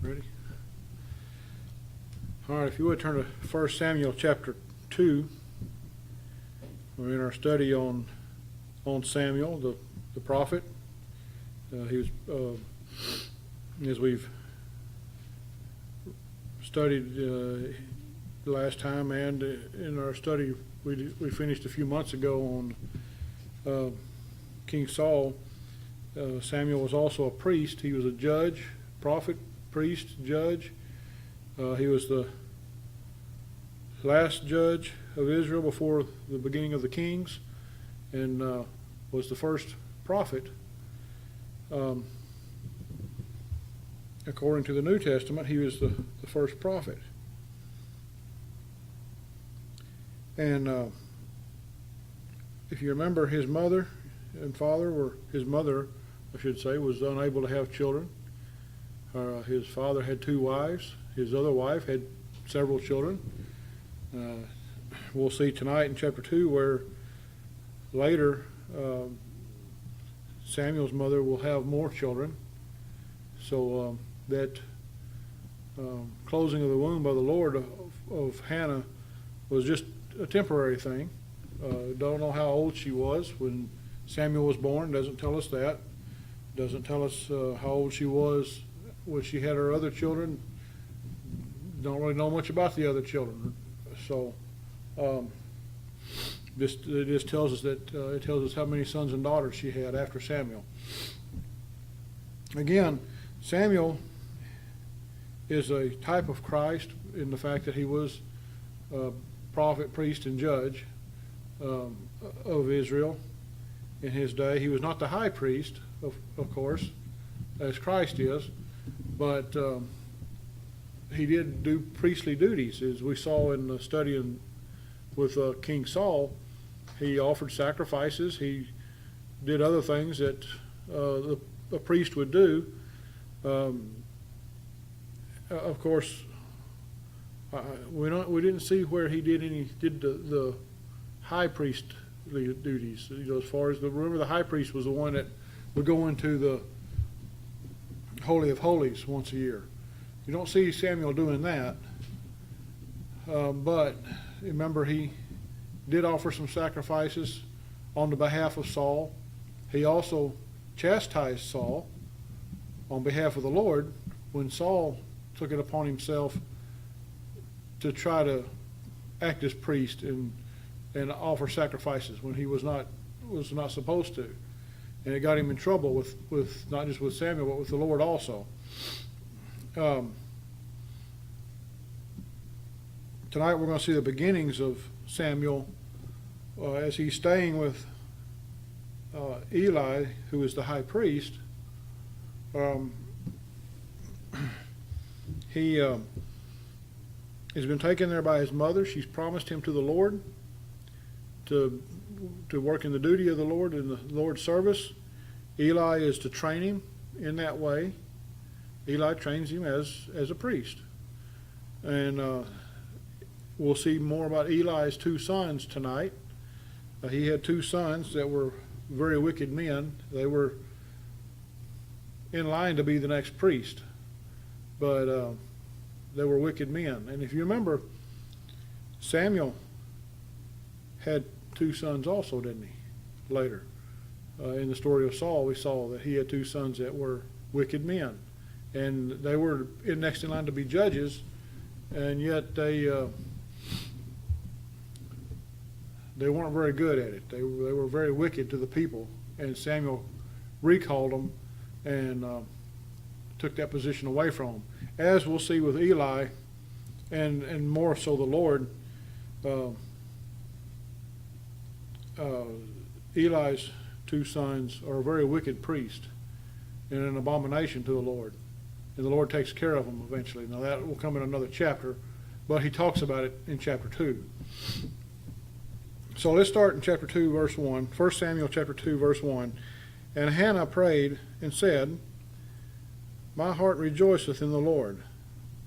Ready? All right, if you would turn to 1 Samuel chapter 2. We're in our study on Samuel, the prophet. He was, as we've studied last time, and in our study we finished a few months ago on King Saul. Samuel was also a priest. He was a judge, prophet, priest, judge. He was the last judge of Israel before the beginning of the kings, and was the first prophet. According to the New Testament, he was the first prophet. And if you remember, his mother and father, or his mother, I should say, was unable to have children. His father had 2 wives. His other wife had several children. We'll see tonight in chapter 2 where later Samuel's mother will have more children. So that closing of the womb by the Lord of Hannah was just a temporary thing. Don't know how old she was when Samuel was born. Doesn't tell us that. Doesn't tell us how old she was when she had her other children. Don't really know much about the other children. So it just tells us that it tells us how many sons and daughters she had after Samuel. Again, Samuel is a type of Christ in the fact that he was a prophet, priest, and judge of Israel in his day. He was not the high priest, of course, as Christ is, but he did do priestly duties, as we saw in the study with King Saul. He offered sacrifices. He did other things that a priest would do. Of course, we didn't see where he did the high priestly duties. As far as remember, the high priest was the one that would go into the Holy of Holies once a year. You don't see Samuel doing that, but remember, he did offer some sacrifices on the behalf of Saul. He also chastised Saul on behalf of the Lord when Saul took it upon himself to try to act as priest and offer sacrifices when he was not supposed to, and it got him in trouble with not just with Samuel but with the Lord also. Tonight we're going to see the beginnings of Samuel as he's staying with Eli, who is the high priest. He has been taken there by his mother. She's promised him to the Lord to work in the duty of the Lord in the Lord's service. Eli is to train him in that way. Eli trains him as a priest. And we'll see more about Eli's 2 sons tonight. He had 2 sons that were very wicked men. They were in line to be the next priest, but they were wicked men. And if you remember, Samuel had 2 sons also, didn't he? Later, in the story of Saul, we saw that he had 2 sons that were wicked men, and they were next in line to be judges, and yet they weren't very good at it. They were very wicked to the people, and Samuel recalled them and took that position away from them. As we'll see with Eli, and more so the Lord, Eli's 2 sons are a very wicked priest and an abomination to the Lord, and the Lord takes care of them eventually. Now that will come in another chapter, but he talks about it in chapter 2. So let's start in chapter 2, verse 1. 1 Samuel chapter 2, verse 1. And Hannah prayed and said, My heart rejoiceth in the Lord.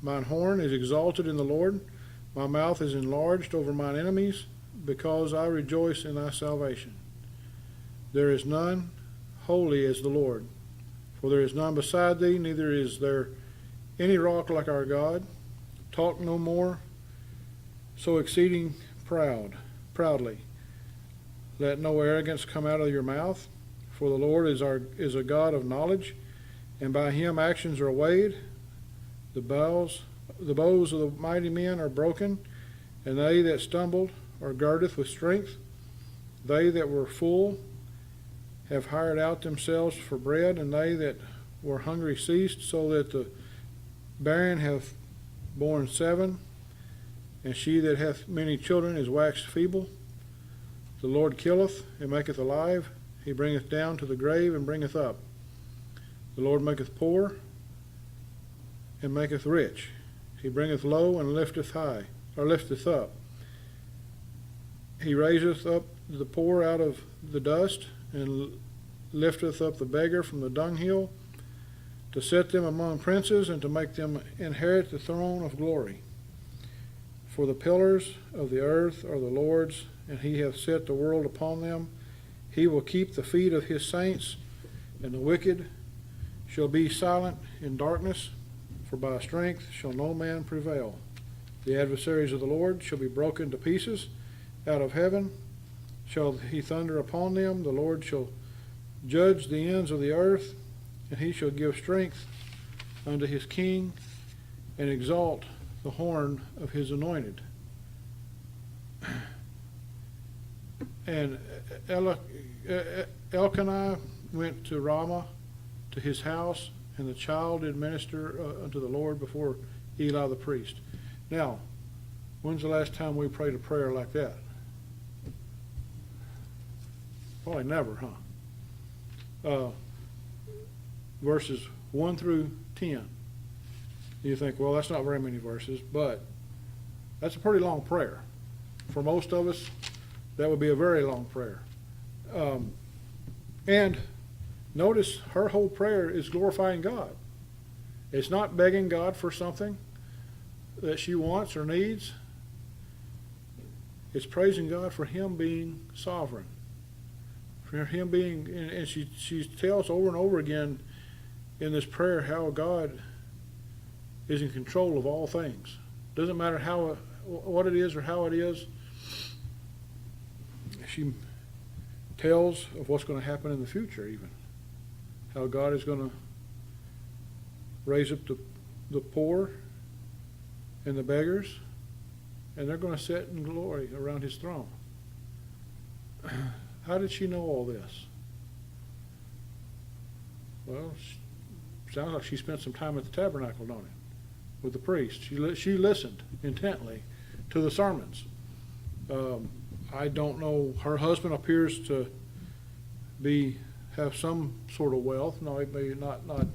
Mine horn is exalted in the Lord. My mouth is enlarged over mine enemies, because I rejoice in thy salvation. There is none holy as the Lord, for there is none beside thee, neither is there any rock like our God. Talk no more so exceeding proudly. Let no arrogance come out of your mouth, for the Lord is a God of knowledge, and by him actions are weighed. The bows of the mighty men are broken, and they that stumbled are girded with strength. They that were full have hired out themselves for bread, and they that were hungry ceased, so that the barren have borne 7, and she that hath many children is waxed feeble. The Lord killeth and maketh alive. He bringeth down to the grave and bringeth up. The Lord maketh poor and maketh rich. He bringeth low and lifteth high, or lifteth up. He raiseth up the poor out of the dust, and lifteth up the beggar from the dunghill, to set them among princes, and to make them inherit the throne of glory. For the pillars of the earth are the Lord's, and he hath set the world upon them. He will keep the feet of his saints, and the wicked shall be silent in darkness, for by strength shall no man prevail. The adversaries of the Lord shall be broken to pieces. Out of heaven shall he thunder upon them. The Lord shall judge the ends of the earth, and he shall give strength unto his king, and exalt the horn of his anointed. And Elkanah went to Ramah to his house, and the child did minister unto the Lord before Eli the priest. Now, when's the last time we prayed a prayer like that? Probably never, huh? Verses 1 through 10. You think, well, that's not very many verses, but that's a pretty long prayer. For most of us, that would be a very long prayer. And notice her whole prayer is glorifying God. It's not begging God for something that she wants or needs. It's praising God for him being sovereign. For him being, and she tells over and over again in this prayer how God is in control of all things. Doesn't matter what it is or how it is. She tells of what's going to happen in the future, even how God is going to raise up the poor and the beggars, and they're going to sit in glory around his throne. How did she know all this? Well, sounds like she spent some time at the tabernacle, don't it, with the priest. She listened intently to the sermons. I don't know. Her husband appears to have some sort of wealth. No, maybe not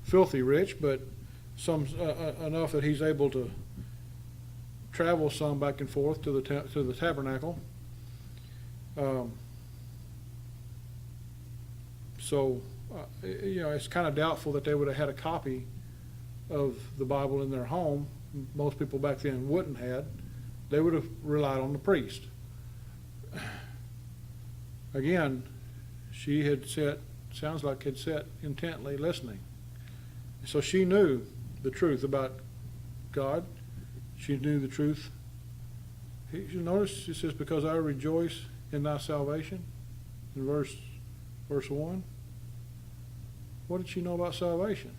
filthy rich, but some enough that he's able to travel some back and forth to the tabernacle. So it's kind of doubtful that they would have had a copy of the Bible in their home. Most people back then wouldn't have. They would have relied on the priest. Again, she had sounds like had sat intently listening. So she knew the truth about God. She knew the truth. You notice it says, because I rejoice in thy salvation, in verse 1. What did she know about salvation?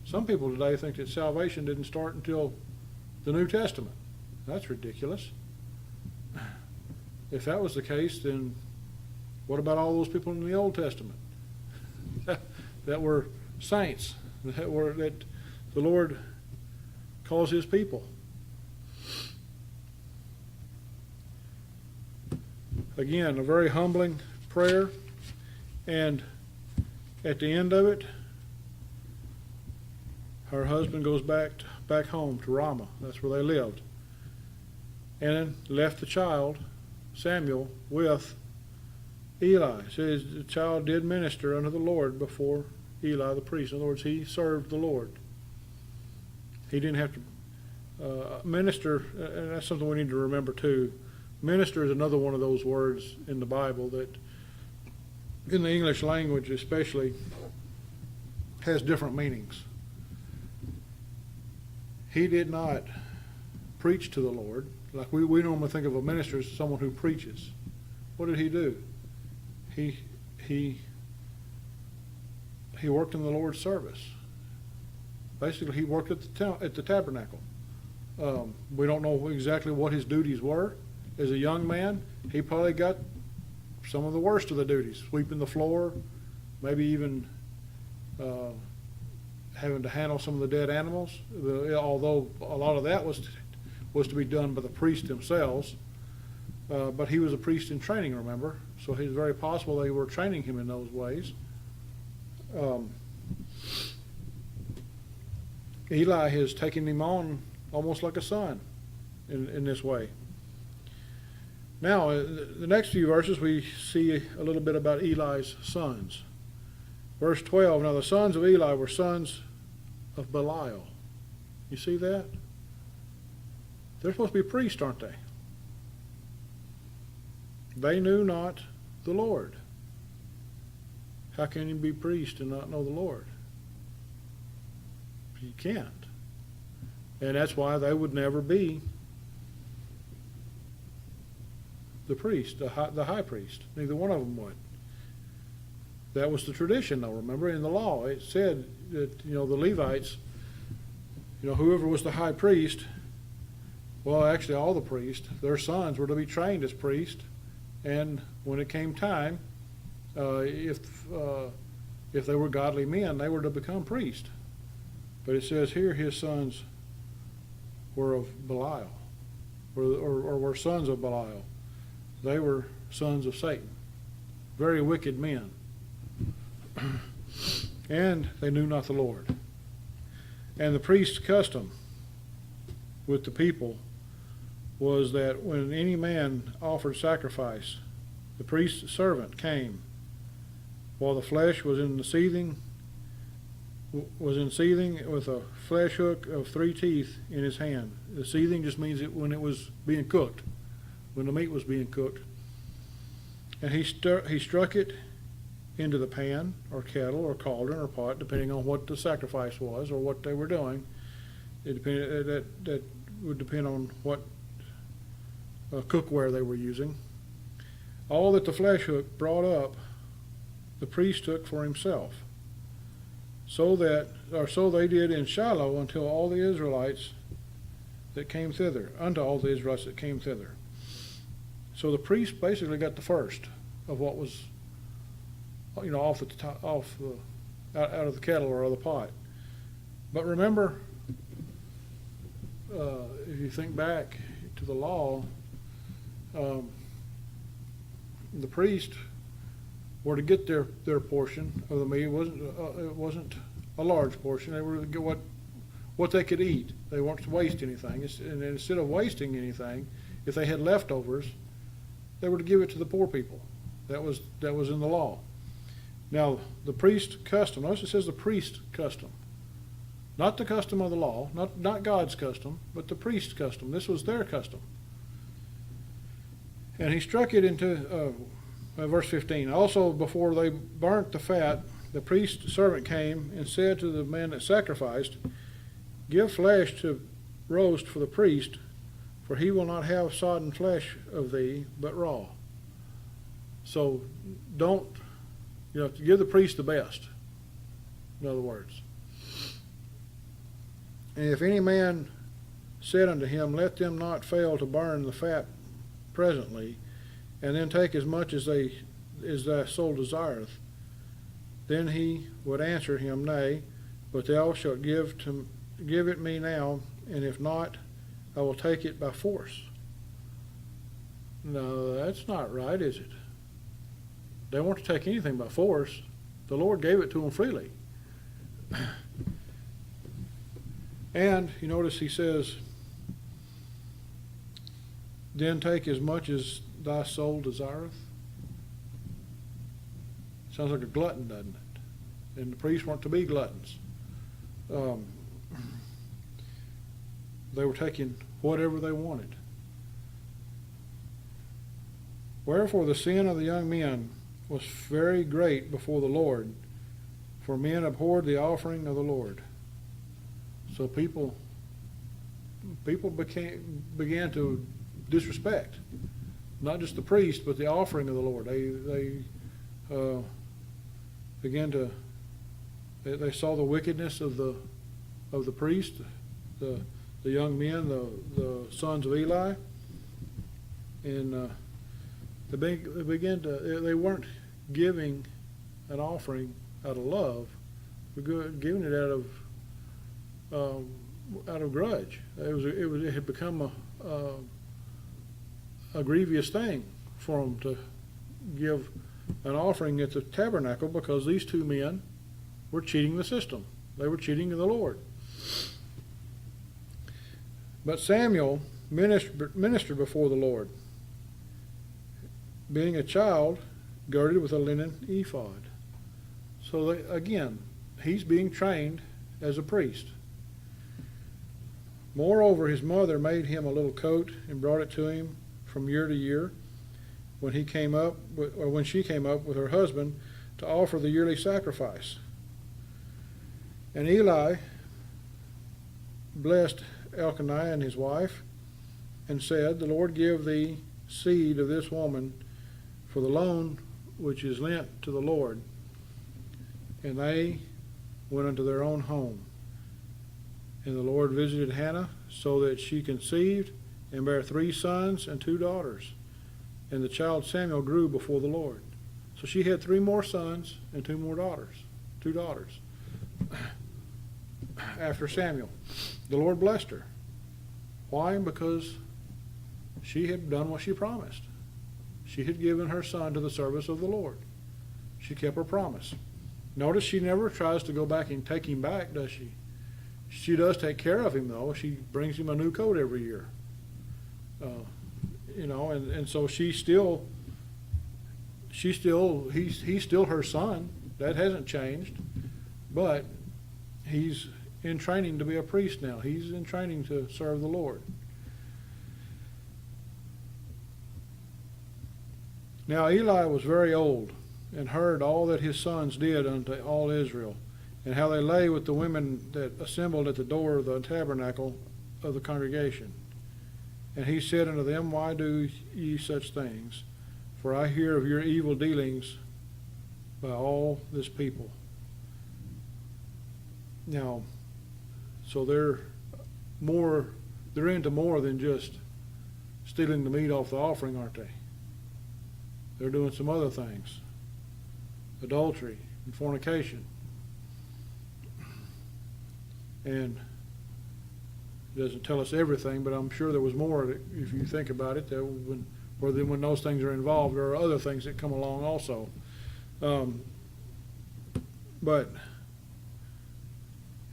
Some people today think that salvation didn't start until the New Testament. That's ridiculous. If that was the case, then what about all those people in the Old Testament that were saints, that the Lord calls his people? Again, a very humbling prayer, and at the end of it, her husband goes back home to Ramah. That's where they lived, and left the child, Samuel, with Eli. It says the child did minister unto the Lord before Eli the priest. In other words, he served the Lord. He didn't have to minister, and that's something we need to remember too. Minister is another one of those words in the Bible that, in the English language especially, has different meanings. he did not preach to the Lord. Like we normally think of a minister as someone who preaches. What did he do? He worked in the Lord's service. Basically, he worked at the tabernacle. We don't know exactly what his duties were. As a young man, he probably got some of the worst of the duties, sweeping the floor, maybe even having to handle some of the dead animals, although a lot of that was to be done by the priests themselves. But he was a priest in training, remember? So it's very possible they were training him in those ways. Eli has taken him on almost like a son in this way. Now, the next few verses, we see a little bit about Eli's sons. Verse 12, now the sons of Eli were sons of Belial. You see that? They're supposed to be priests, aren't they? They knew not the Lord. How can you be priest and not know the Lord? You can't. And that's why they would never be the priest, the high priest. Neither one of them would. That was the tradition, though. Remember, in the law, it said that, the Levites, whoever was the high priest, well, actually all the priests, their sons were to be trained as priests. And when it came time, if they were godly men, they were to become priests. But it says here his sons were of Belial, or were sons of Belial. They were sons of Satan, very wicked men. And they knew not the Lord. And the priest's custom with the people was that when any man offered sacrifice, the priest's servant came while the flesh was in seething with a flesh hook of 3 teeth in his hand. The seething just means when it was being cooked, when the meat was being cooked. And he struck it into the pan or kettle or cauldron or pot, depending on what the sacrifice was or what they were doing. That would depend on what cookware they were using. All that the flesh hook brought up, the priest took for himself. So they did in Shiloh unto all the Israelites that came thither. So the priest basically got the first of what was, out of the kettle or the pot. But remember, if you think back to the law, the priest were to get their portion of the meat. It wasn't a large portion. They were to get what they could eat. They weren't to waste anything. And instead of wasting anything, if they had leftovers, they were to give it to the poor people. That was in the law. Now, the priest custom, notice it says the priest custom. Not the custom of the law, not God's custom, but the priest's custom. This was their custom. And he struck it into, verse 15, also before they burnt the fat, the priest's servant came and said to the man that sacrificed, give flesh to roast for the priest, for he will not have sodden flesh of thee, but raw. So don't, give the priest the best, in other words. And if any man said unto him, let them not fail to burn the fat presently, and then take as much as thy soul desireth, then he would answer him, nay, but thou shalt give it me now, and if not, I will take it by force. No, that's not right, is it? They weren't to take anything by force. The Lord gave it to them freely. And you notice he says, then take as much as thy soul desireth. Sounds like a glutton, doesn't it? And the priests weren't to be gluttons. They were taking whatever they wanted. Wherefore the sin of the young men was very great before the Lord, for men abhorred the offering of the Lord. So people people began to disrespect not just the priest, but the offering of the Lord. They began to. They saw the wickedness of the priest, the young men, the sons of Eli, and they weren't giving an offering out of love, but giving it out of grudge. It had become a grievous thing for them to give an offering at the tabernacle, because these two men were cheating the system. They were cheating the Lord. But Samuel ministered before the Lord, being a child girded with a linen ephod. So again, he's being trained as a priest. Moreover, his mother made him a little coat and brought it to him from year to year when she came up with her husband to offer the yearly sacrifice. And Eli blessed Elkanah and his wife, and said, "The Lord give thee seed of this woman for the loan which is lent to the Lord." And they went unto their own home. And the Lord visited Hannah, so that she conceived and bare 3 sons and 2 daughters. And the child Samuel grew before the Lord. So she had 3 more sons and 2 more daughters. 2 daughters. After Samuel, the Lord blessed her. Why? Because she had done what she promised. She had given her son to the service of the Lord. She kept her promise. Notice she never tries to go back and take him back, does she? She does take care of him, though. She brings him a new coat every year. And so he's still her son. That hasn't changed. But he's in training to be a priest now. He's in training to serve the Lord. Now Eli was very old, and heard all that his sons did unto all Israel, and how they lay with the women that assembled at the door of the tabernacle of the congregation. And he said unto them, Why do ye such things? For I hear of your evil dealings by all this people. Now, so they're into more than just stealing the meat off the offering, aren't they? They're doing some other things. Adultery and fornication. And it doesn't tell us everything, but I'm sure there was more if you think about it. When those things are involved, there are other things that come along also. But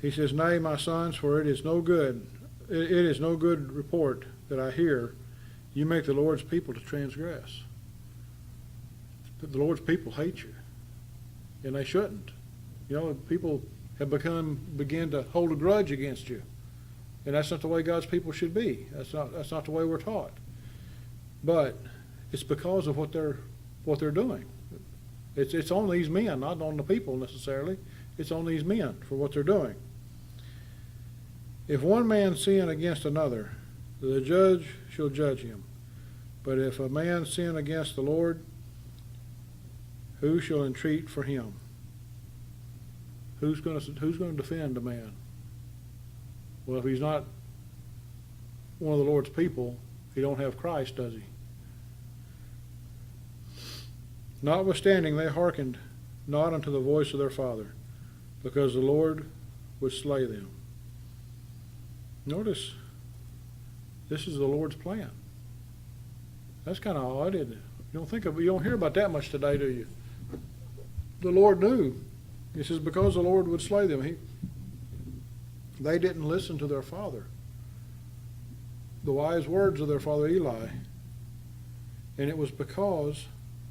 he says, Nay, my sons, for it is no good report that I hear. You make the Lord's people to transgress. The Lord's people hate you, and they shouldn't. People have begin to hold a grudge against you, and that's not the way God's people should be. That's not the way we're taught. But it's because of what they're doing. It's on these men, not on the people necessarily. It's on these men for what they're doing. If one man sin against another, the judge shall judge him. But if a man sin against the Lord, who shall entreat for him? Who's going to defend a man? Well, if he's not one of the Lord's people, he don't have Christ, does he? Notwithstanding, they hearkened not unto the voice of their father, because the Lord would slay them. Notice, this is the Lord's plan. That's kind of odd, isn't it? You don't hear about that much today, do you? The Lord knew. He says, because the Lord would slay them. They didn't listen to their father, the wise words of their father Eli, and it was because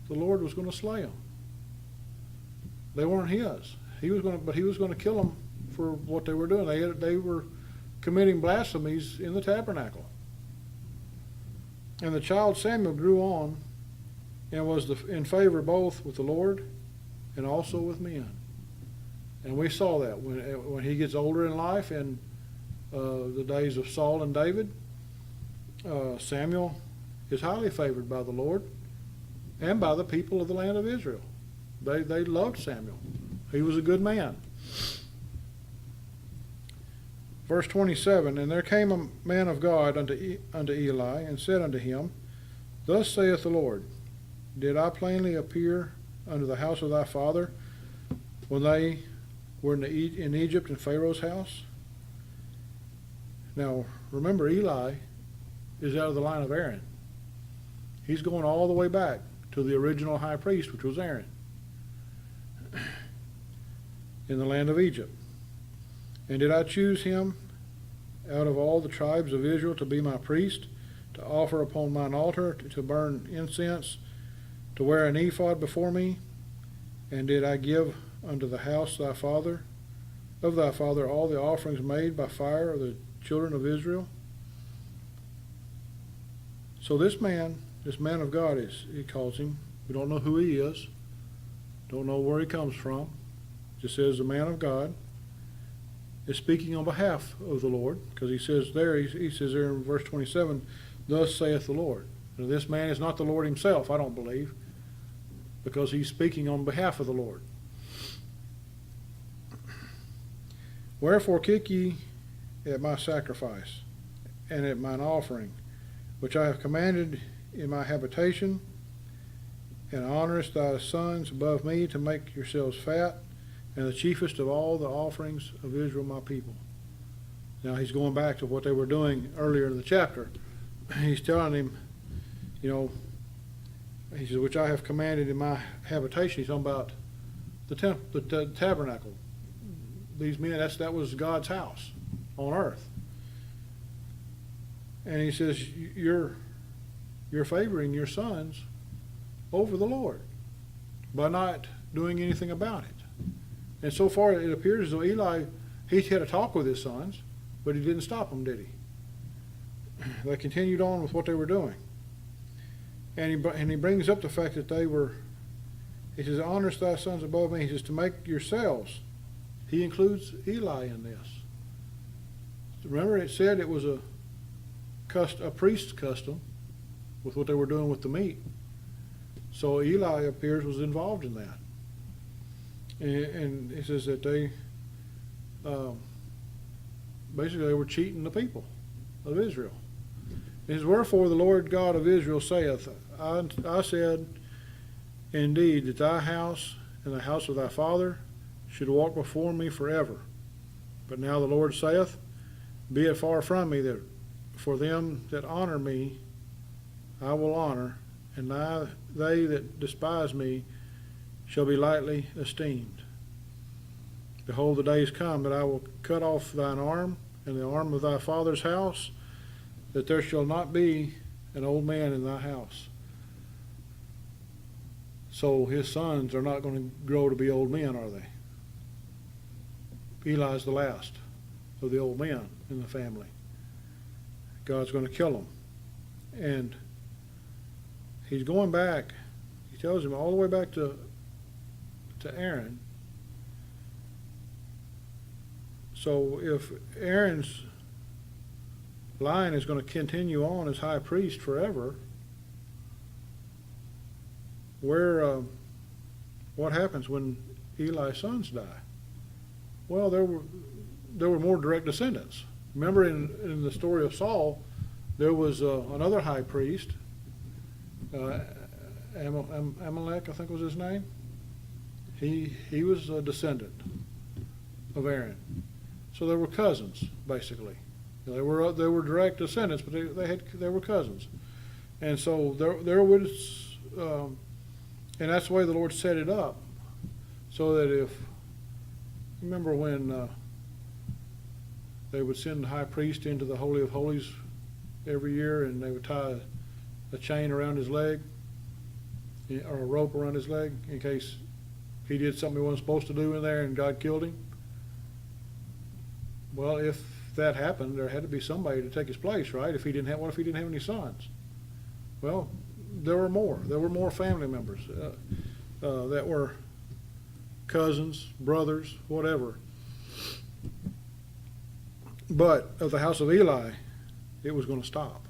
the Lord was going to slay them. They weren't his. He was going to kill them for what they were doing. They were committing blasphemies in the tabernacle. And the child Samuel grew on and was in favor both with the Lord and also with men. And we saw that when he gets older in life and the days of Saul and David, Samuel is highly favored by the Lord and by the people of the land of Israel. They loved Samuel. He was a good man. Verse 27, and there came a man of God unto Eli, and said unto him, Thus saith the Lord, Did I plainly appear unto the house of thy father when they were in Egypt in Pharaoh's house? Now, remember, Eli is out of the line of Aaron. He's going all the way back to the original high priest, which was Aaron, in the land of Egypt. And did I choose him out of all the tribes of Israel to be my priest, to offer upon mine altar, to burn incense, to wear an ephod before me? And did I give unto the house of thy father all the offerings made by fire of the children of Israel? So this man of God, he calls him. We don't know who he is, don't know where he comes from. Just says the man of God is speaking on behalf of the Lord, because he says there in verse 27, Thus saith the Lord. Now, this man is not the Lord himself, I don't believe, because he's speaking on behalf of the Lord. Wherefore kick ye at my sacrifice, and at mine offering, which I have commanded in my habitation, and honorest thy sons above me, to make yourselves fat, and the chiefest of all the offerings of Israel my people. Now he's going back to what they were doing earlier in the chapter. He's telling him, he says, which I have commanded in my habitation. He's talking about the tabernacle. These men, that was God's house on earth. And he says, you're favoring your sons over the Lord by not doing anything about it. And so far it appears as though Eli, he had a talk with his sons, but he didn't stop them, did he? They continued on with what they were doing. And he brings up the fact that he says, honorest thy sons above me. He says, to make yourselves. He includes Eli in this. Remember, it said it was a priest's custom with what they were doing with the meat. So Eli appears was involved in that. And he says that basically they were cheating the people of Israel. It says, wherefore the Lord God of Israel saith, I said, indeed, that thy house and the house of thy father should walk before me forever. But now the Lord saith, be it far from me that for them that honor me I will honor, and they that despise me shall be lightly esteemed. Behold, the days come that I will cut off thine arm and the arm of thy father's house, that there shall not be an old man in thy house. So his sons are not going to grow to be old men, are they? Eli's the last of the old men in the family. God's going to kill them. And he's going back, he tells him all the way back to Aaron. So if Aaron's line is going to continue on as high priest forever, what happens when Eli's sons die? Well, there were more direct descendants. Remember in the story of Saul, there was another high priest, Amalek, I think was his name. He was a descendant of Aaron. So they were cousins, basically. They were direct descendants, but they were cousins. And so there was, and that's the way the Lord set it up, so that if, remember when they would send the high priest into the Holy of Holies every year, and they would tie a chain around his leg, or a rope around his leg, in case he did something he wasn't supposed to do in there and God killed him. Well, if that happened, there had to be somebody to take his place, right? What if he didn't have any sons? Well, there were more family members that were cousins, brothers, whatever. But of the house of Eli, it was going to stop.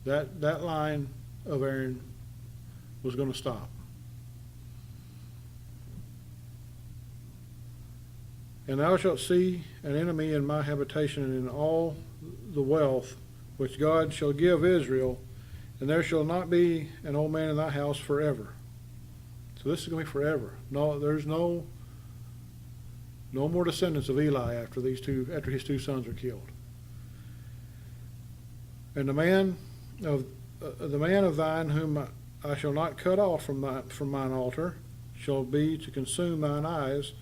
That line of Aaron was going to stop. And thou shalt see an enemy in my habitation, and in all the wealth which God shall give Israel, and there shall not be an old man in thy house forever. So this is going to be forever. No, there's no more descendants of Eli after his two sons are killed. And the man of thine whom I shall not cut off from mine altar shall be to consume thine eyes,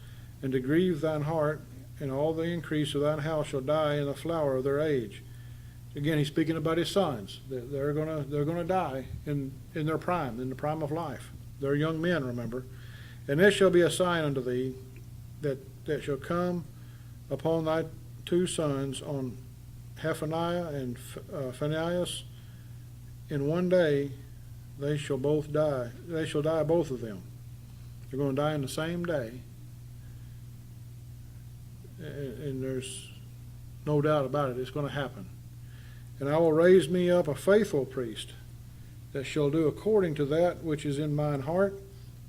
and to grieve thine heart, and all the increase of thine house shall die in the flower of their age. Again, he's speaking about his sons. They're gonna die in their prime, in the prime of life. They're young men, remember. And this shall be a sign unto thee that shall come upon thy two sons, on Hephaniah and Phinehas. In one day they shall both die. They shall die, both of them. They're going to die in the same day. And there's no doubt about it. It's going to happen. And I will raise me up a faithful priest, that shall do according to that which is in mine heart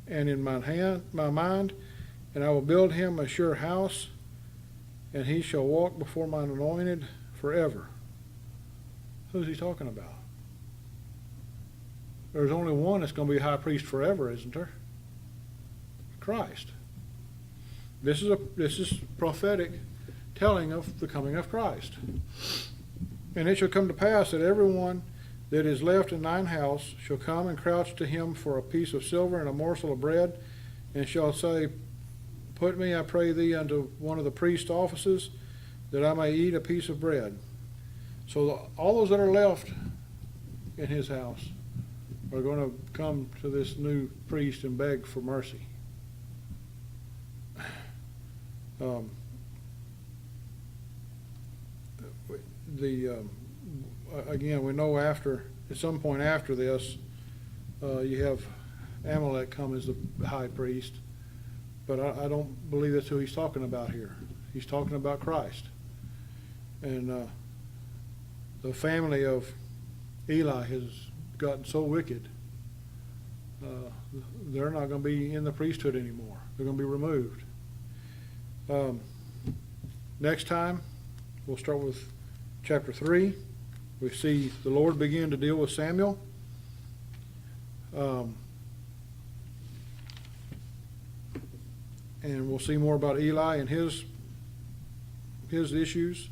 and in my mind, and I will build him a sure house, and he shall walk before mine anointed forever. Who's he talking about? There's only one that's going to be high priest forever, isn't there? Christ. This is prophetic telling of the coming of Christ. And it shall come to pass that everyone that is left in thine house shall come and crouch to him for a piece of silver and a morsel of bread, and shall say, Put me, I pray thee, unto one of the priest's offices, that I may eat a piece of bread. So all those that are left in his house are going to come to this new priest and beg for mercy. Again, we know at some point after this, you have Amalek come as the high priest, but I don't believe that's who he's talking about here. He's talking about Christ. And the family of Eli has gotten so wicked, they're not going to be in the priesthood anymore. They're going to be removed. Next time, we'll start with chapter 3. We see the Lord begin to deal with Samuel. And we'll see more about Eli and his issues.